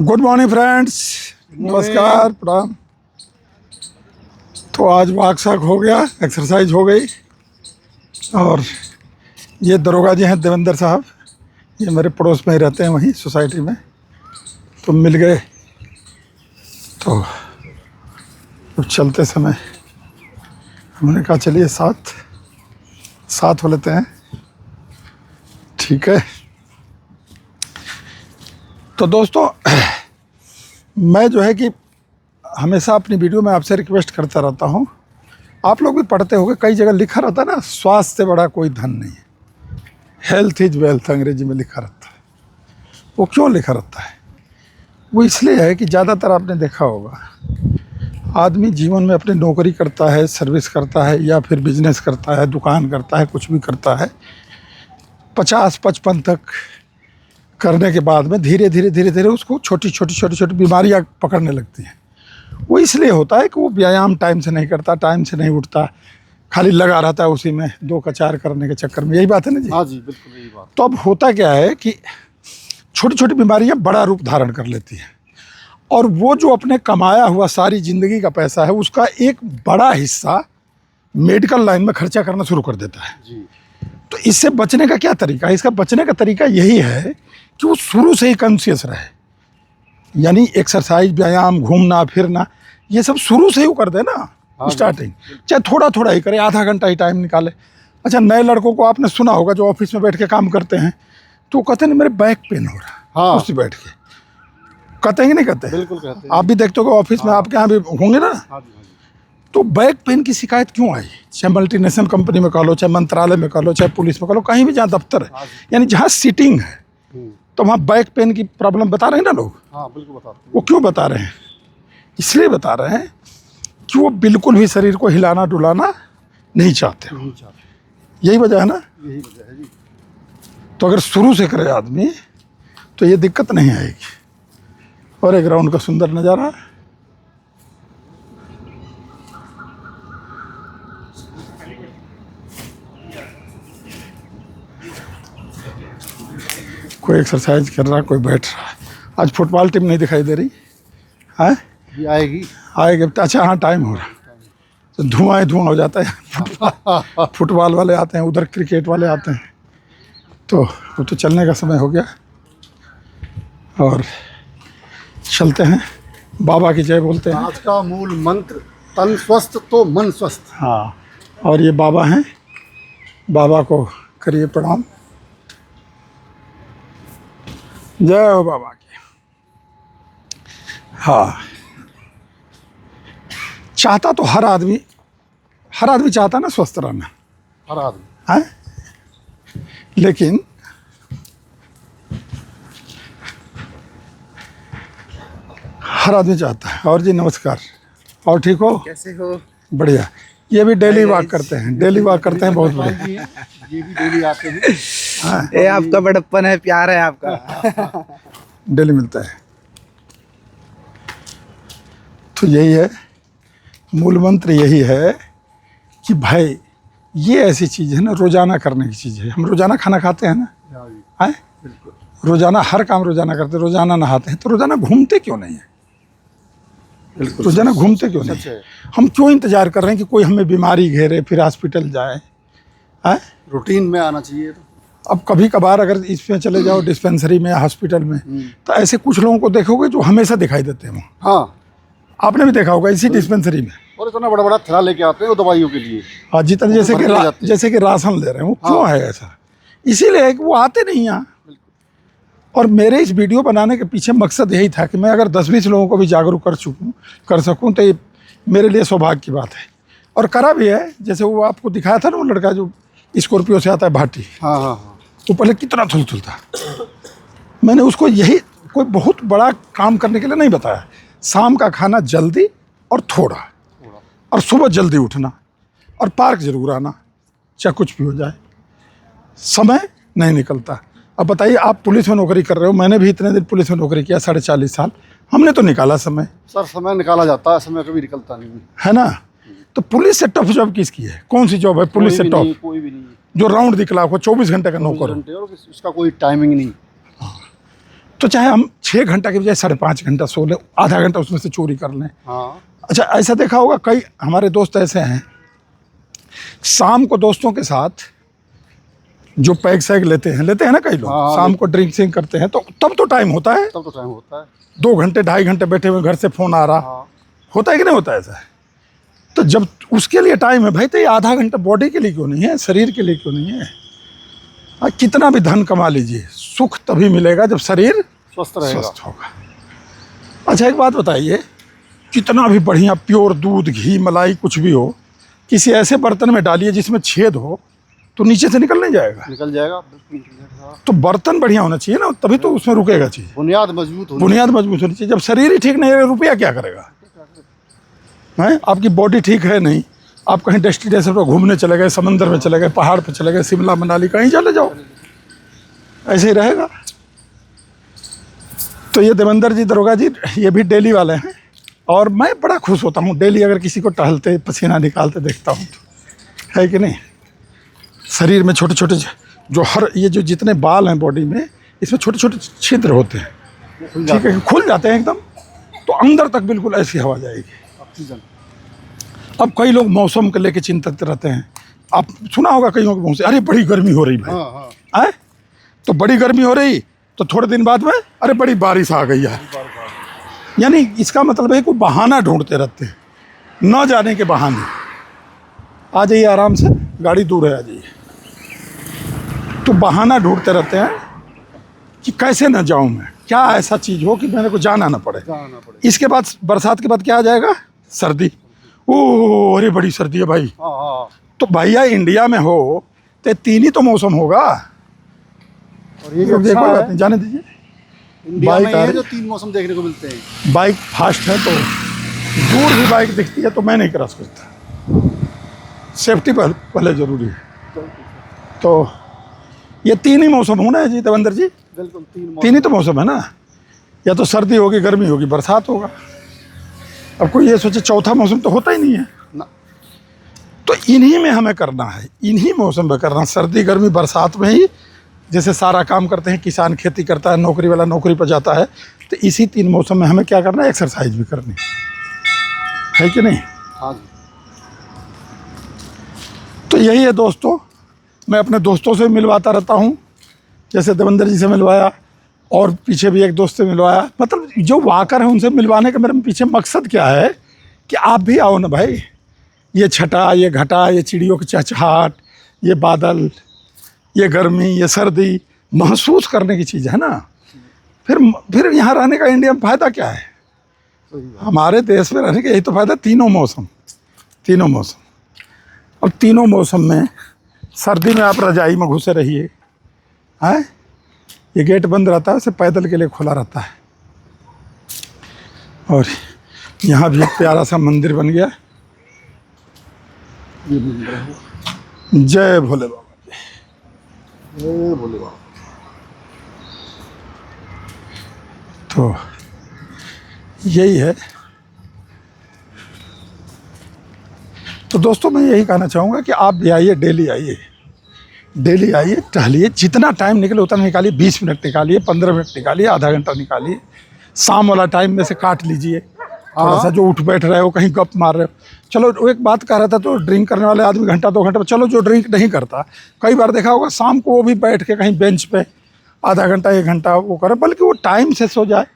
Good morning friends, नमस्कार, प्रणाम। तो आज वॉक शॉक हो गया, एक्सरसाइज हो गई। और ये दरोगा जी हैं देवेंद्र साहब, ये मेरे पड़ोस में ही रहते हैं, वहीं सोसाइटी में। तो मिल गए, तो अब चलते समय हमने कहा चलिए साथ हो लेते हैं, ठीक है। तो दोस्तों, मैं जो है कि हमेशा अपनी वीडियो में आपसे रिक्वेस्ट करता रहता हूँ, आप लोग भी पढ़ते होंगे, कई जगह लिखा रहता है ना, स्वास्थ्य से बड़ा कोई धन नहीं है, हेल्थ इज वेल्थ अंग्रेजी में लिखा रहता है। वो क्यों लिखा रहता है? वो इसलिए है कि ज़्यादातर आपने देखा होगा, आदमी जीवन में अपनी नौकरी करता है, सर्विस करता है, या फिर बिजनेस करता है, दुकान करता है, कुछ भी करता है, 50-55 तक करने के बाद में धीरे धीरे उसको छोटी बीमारियां पकड़ने लगती हैं। वो इसलिए होता है कि वो व्यायाम टाइम से नहीं करता, टाइम से नहीं उठता, खाली लगा रहता है उसी में 2 का 4 करने के चक्कर में। यही बात है ना जी? हाँ जी, बिल्कुल यही बात। तो अब होता क्या है कि छोटी बीमारियां बड़ा रूप धारण कर लेती हैं, और वो जो अपने कमाया हुआ सारी ज़िंदगी का पैसा है, उसका एक बड़ा हिस्सा मेडिकल लाइन में खर्चा करना शुरू कर देता है जी। तो इससे बचने का क्या तरीका है? इसका बचने का तरीका यही है कि वो शुरू से ही कॉन्शियस रहे, यानी एक्सरसाइज, व्यायाम, घूमना फिरना, ये सब शुरू से ही वो कर दे ना। हाँ, स्टार्टिंग चाहे थोड़ा ही करे, आधा घंटा ही टाइम निकाले। अच्छा, नए लड़कों को आपने सुना होगा जो ऑफिस में बैठ के काम करते हैं, तो वो कहते हैं मेरे बैक पेन हो रहा है। हाँ, कुर्सी बैठ के कहते हैं कि नहीं कहते? बिल्कुल कहते हैं। आप भी देखते हो ऑफिस में, आपके यहाँ भी होंगे ना। हाँ जी, हाँ जी। तो बैक पेन की शिकायत क्यों आई? चाहे मल्टीनेशनल कंपनी में कह लो, चाहे मंत्रालय में कह लो, चाहे पुलिस में कह लो, कहीं भी जहाँ दफ्तर है, यानी जहाँ सीटिंग है, तो वहाँ बैक पेन की प्रॉब्लम बता रहे हैं ना लोग। हाँ, बिल्कुल बताते हैं। वो क्यों बता रहे हैं? इसलिए बता रहे हैं कि वो बिल्कुल भी शरीर को हिलाना डुलाना नहीं चाहते। नहीं चाहते, यही वजह है ना। यही वजह है जी। तो अगर शुरू से करे आदमी तो ये दिक्कत नहीं आएगी। और एक ग्राउंड का सुंदर नज़ारा, कोई एक्सरसाइज कर रहा है, कोई बैठ रहा है। आज फुटबॉल टीम नहीं दिखाई दे रही है, ये आएगी। अच्छा हाँ, टाइम हो रहा, तो धुआं हो जाता है। फुटबॉल वाले आते हैं उधर, क्रिकेट वाले आते हैं, तो वो तो चलने का समय हो गया। और चलते हैं, बाबा की जय बोलते हैं। आज का मूल मंत्र, तन स्वस्थ तो मन स्वस्थ। हाँ, और ये बाबा हैं, बाबा को करिए प्रणाम। जय हो बाबा की। हाँ, चाहता तो हर आदमी चाहता ना स्वस्थ रहना, हर आदमी है, लेकिन हर आदमी चाहता है। और जी नमस्कार, और ठीक हो? कैसे हो? बढ़िया। ये भी डेली वॉक करते हैं, बहुत बढ़िया। ये भी डेली आते हैं। हाँ, ये आपका बड़प्पन है, प्यार है आपका। डेली मिलता है। तो यही है मूल मंत्र, यही है कि भाई ये ऐसी चीज़ है ना, रोज़ाना करने की चीज़ है। हम रोज़ाना खाना खाते हैं ना, हैं, रोज़ाना हर काम रोज़ाना करते, रोज़ाना नहाते हैं, तो रोज़ाना घूमते क्यों नहीं है? रोज़ाना घूमते क्यों नहीं है? हम क्यों इंतज़ार कर रहे हैं कि कोई हमें बीमारी घेरे फिर हॉस्पिटल जाए? हैं, रूटीन में आना चाहिए। अब कभी कभार अगर इसमें चले जाओ डिस्पेंसरी में, हॉस्पिटल में, तो ऐसे कुछ लोगों को देखोगे जो हमेशा दिखाई देते हैं वहाँ। हाँ, आपने भी देखा होगा इसी डिस्पेंसरी में। और इतना बड़ा थैला लेके आते हैं वो दवाइयों के लिए। हाँ, जितना जैसे कि राशन ले रहे हैं, वो क्यों है ऐसा? इसीलिए है कि वो आते नहीं यहाँ। और मेरे इस वीडियो बनाने के पीछे मकसद यही था कि मैं अगर 10-20 लोगों को भी जागरूक कर सकूं तो ये मेरे लिए सौभाग्य की बात है। और करा भी है। जैसे वो आपको दिखाया था ना, वो लड़का जो स्कॉर्पियो से आता है, भाटी, हाँ हाँ हाँ, वो पहले कितना थुलथुल था। मैंने उसको यही कोई बहुत बड़ा काम करने के लिए नहीं बताया। शाम का खाना जल्दी और थोड़ा, और सुबह जल्दी उठना, और पार्क जरूर आना, चाहे कुछ भी हो जाए। समय नहीं निकलता। अब बताइए, आप पुलिस में नौकरी कर रहे हो, मैंने भी इतने दिन पुलिस में नौकरी किया, 40.5 साल, हमने तो निकाला समय। सर, समय निकाला जाता है, समय कभी निकलता नहीं है ना। तो पुलिस से टफ जॉब किसकी है? कौन सी जॉब है पुलिस से टफ? कोई भी नहीं। जो राउंड दिखला हो, 24 घंटे का नौकर हो, और उसका कोई टाइमिंग नहीं। तो चाहे हम 6 घंटा के बजाय 5.5 घंटा सो लें, आधा घंटा उसमें से चोरी कर लें। हाँ अच्छा, ऐसा देखा होगा कई हमारे दोस्त ऐसे हैं, शाम को दोस्तों के साथ जो पैग सैग लेते हैं ना कई लोग, हाँ, शाम को ड्रिंक सिंक करते हैं, तो तब तो टाइम होता है, तब तो टाइम होता है। 2 घंटे 2.5 घंटे बैठे हुए, घर से फोन आ रहा, हाँ होता है कि नहीं होता है ऐसा? तो जब उसके लिए टाइम है भाई, तो ये आधा घंटा बॉडी के लिए क्यों नहीं है, शरीर के लिए क्यों नहीं है? कितना भी धन कमा लीजिए, सुख तभी मिलेगा जब शरीर स्वस्थ रहेगा। स्वस्थ होगा। अच्छा, एक बात बताइए, कितना भी बढ़िया प्योर दूध, घी, मलाई कुछ भी हो, किसी ऐसे बर्तन में डालिए जिसमें छेद हो, तो नीचे से निकल नहीं जाएगा। निकल जाएगा, बिल्कुल निकल जाएगा। तो बर्तन बढ़िया होना चाहिए ना, तभी तो उसमें रुकेगा चीज। बुनियाद मजबूत होनी बुनियाद मजबूत होनी चाहिए। जब शरीर ही ठीक नहीं है, रुपया क्या करेगा? हैं, आपकी बॉडी ठीक है नहीं, आप कहीं डेस्टिनेशन पर घूमने चले गए, समंदर में चले गए, पहाड़ पर चले गए, शिमला मनाली कहीं चले जाओ, ऐसे ही रहेगा। तो ये देवेंद्र जी दरोगा जी, ये भी डेली वाले हैं, और मैं बड़ा खुश होता हूँ डेली अगर किसी को टहलते पसीना निकालते देखता हूँ तो, है कि नहीं? शरीर में छोटे छोटे जो ये जो जितने बाल हैं बॉडी में, इसमें छोटे छोटे छिद्र होते हैं, ठीक है, खुल जाते हैं एकदम, तो अंदर तक बिल्कुल ऐसी हवा जाएगी। ऑक्सीजन। अब कई लोग मौसम को लेकर चिंतित रहते हैं। आप सुना होगा कईयों के मुंह से, अरे बड़ी गर्मी हो रही भाई, हाँ हाँ है तो बड़ी गर्मी हो रही, तो थोड़े दिन बाद में अरे बड़ी बारिश आ गई यार। यानी इसका मतलब है कोई बहाना ढूंढते रहते हैं, न जाने के बहाने। आ जाइए आराम से, गाड़ी दूर है, आ जाइए। तो बहाना ढूंढते रहते हैं कि कैसे न जाऊं मैं, क्या ऐसा चीज़ हो कि मेरे को जाना ना पड़े। जाना पड़ेगा। इसके बाद बरसात के बाद क्या आ जाएगा? सर्दी। ओह अरे बड़ी सर्दी है भाई। हाँ हाँ। तो भैया इंडिया में हो तो 3 ही तो मौसम होगा। और ये तो भी देखो, अच्छा बात नहीं, है, जाने दीजिए। इंडिया बाइक में आ ये रही- जो 3 मौसम देखने को मिलते हैं। बाइक फास्ट है, तो दूर भी बाइक दिखती है तो मैं नहीं क्रॉस करता, सेफ्टी पहले जरूरी है। तो ये 3 ही मौसम हो ना जी देवेंद्र जी? बिल्कुल 3 ही तो मौसम है ना, या तो सर्दी होगी, गर्मी होगी, बरसात होगा। अब कोई ये सोचे चौथा मौसम तो होता ही नहीं है। ना। तो इन्हीं में हमें करना है, इन्हीं मौसम में करना, सर्दी गर्मी बरसात में ही जैसे सारा काम करते हैं। किसान खेती करता है, नौकरी वाला नौकरी पर जाता है, तो इसी 3 मौसम में हमें क्या करना है? एक्सरसाइज भी करनी है कि नहीं? हाँ जी। तो यही है दोस्तों, मैं अपने दोस्तों से मिलवाता रहता हूँ, जैसे देवेंद्र जी से मिलवाया, और पीछे भी एक दोस्त से मिलवाया। मतलब जो वाकर है उनसे मिलवाने का मेरे पीछे मकसद क्या है कि आप भी आओ ना भाई। ये छटा, ये घटा, ये चिड़ियों की चहचहाट, ये बादल, ये गर्मी, ये सर्दी महसूस करने की चीज़ है ना। फिर यहाँ रहने का इंडिया में फ़ायदा क्या है? सही बात। हमारे देश में रहने का यही तो फ़ायदा, तीनों मौसम। अब तीनों मौसम में सर्दी में आप रजाई में घुसे रहिए, हैं, ये गेट बंद रहता है, उसे पैदल के लिए खुला रहता है। और यहाँ भी एक प्यारा सा मंदिर बन गया। ये मंदिर है। जय भोले बाबा। ये भोले बाबा। तो यही है। तो दोस्तों मैं यही कहना चाहूँगा कि आप भी आइए, डेली आइए, टहलिए, जितना टाइम निकले उतना निकालिए। 20 मिनट निकालिए, 15 मिनट निकालिए, आधा घंटा निकालिए। शाम वाला टाइम में से काट लीजिए, थोड़ा सा जो उठ बैठ रहे हो, कहीं गप मार रहे हो। चलो वो एक बात कह रहा था, तो ड्रिंक करने वाले आदमी घंटा 2 घंटा, चलो जो ड्रिंक नहीं करता, कई बार देखा होगा शाम को वो भी बैठ के कहीं बेंच पे आधा घंटा 1 घंटा वो करे, बल्कि वो टाइम से सो जाए।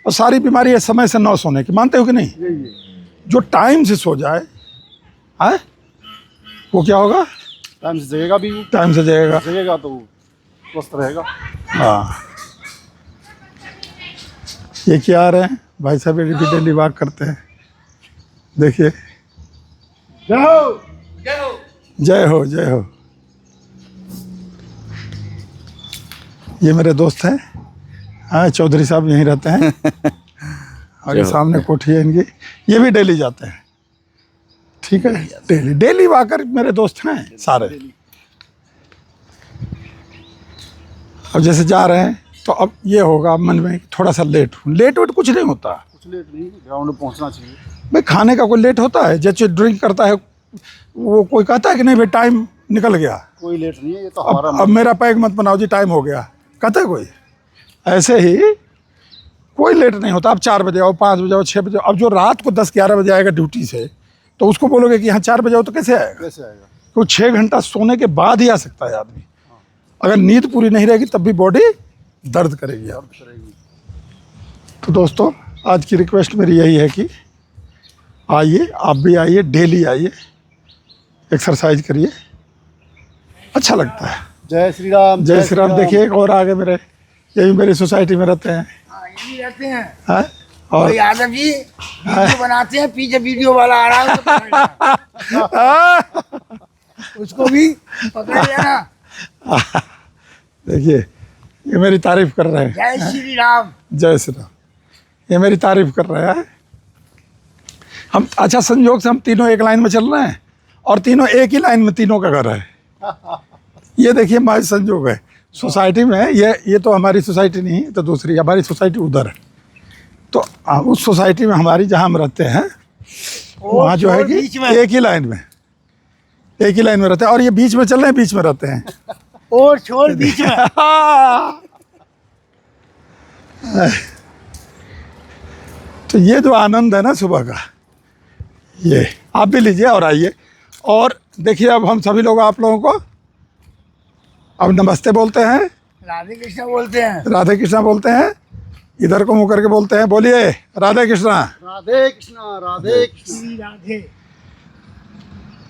और सारी बीमारी है समय से न सोने की, मानते हो कि नहीं? ये जो टाइम से सो जाए, है वो क्या होगा? टाइम से जगेगा भी, टाइम से जाएगा। जगेगा तो स्वस्थ रहेगा। हाँ, ये क्या आ रहे हैं भाई साहब, ये भी डेली वॉक करते हैं, देखिए। जय हो। जय हो, जय हो। ये मेरे दोस्त हैं, हाँ, चौधरी साहब यहीं रहते हैं। और ये सामने कोठी है इनकी, ये भी डेली जाते हैं, ठीक है। डेली वॉकर मेरे दोस्त हैं सारे। अब जैसे जा रहे हैं तो अब ये होगा मन में थोड़ा सा लेट वेट कुछ नहीं होता। कुछ लेट नहीं, ग्राउंड में पहुंचना चाहिए। भाई खाने का कोई लेट होता है? जैसे ड्रिंक करता है वो कोई कहता है कि नहीं भाई टाइम निकल गया, कोई लेट नहीं है, ये तो हमारा अब मेरा पैक मत बनाओ जी, टाइम हो गया, कहता है कोई? ऐसे ही कोई लेट नहीं होता। आप 4 बजे आओ, 5 बजे आओ, 6 बजे आओ। अब जो रात को 10-11 बजे आएगा ड्यूटी से, तो उसको बोलोगे कि यहाँ 4 बजे आओ तो कैसे आएगा? कैसे आएगा? तो 6 घंटा सोने के बाद ही आ सकता है आदमी। अगर नींद पूरी नहीं रहेगी तब भी बॉडी दर्द करेगी आप। तो दोस्तों, आज की रिक्वेस्ट मेरी यही है कि आइए, आप भी आइए, डेली आइए, एक्सरसाइज करिए, अच्छा लगता है। जय श्री राम। जय श्री राम। देखिए एक और आगे मेरे, ये भी मेरी सोसाइटी में रहते हैं। हाँ, ये भी रहते हैं। हाँ? और और यादव जी वीडियो बनाते हैं, पीछे वीडियो वाला आ रहा है उसको पकड़ लेना। उसको भी पकड़ लेना। देखिए ये मेरी तारीफ कर रहे हैं। जय श्री राम। जय श्री राम। ये मेरी तारीफ कर रहे हैं। हम अच्छा संयोग से हम तीनों एक लाइन में चल रहे हैं और तीनों एक ही लाइन में, तीनों का घर है। ये देखिए हमारे संयोग है सोसाइटी में। ये तो हमारी सोसाइटी नहीं, तो दूसरी हमारी सोसाइटी उधर है। तो उस सोसाइटी में हमारी, जहाँ हम रहते हैं, वहाँ जो है कि एक ही लाइन में रहते हैं। और ये बीच में चल रहे हैं, बीच में रहते हैं। और छोड़ बीच में। तो ये जो आनंद है ना सुबह का, ये आप भी लीजिए और आइए। और देखिए अब हम सभी लोग आप लोगों को अब नमस्ते बोलते हैं, राधे कृष्ण बोलते हैं। राधे कृष्णा बोलते हैं, इधर को मुँह करके बोलते हैं। बोलिए राधे कृष्णा। राधे कृष्णा, राधे कृष्ण। श्री राधे।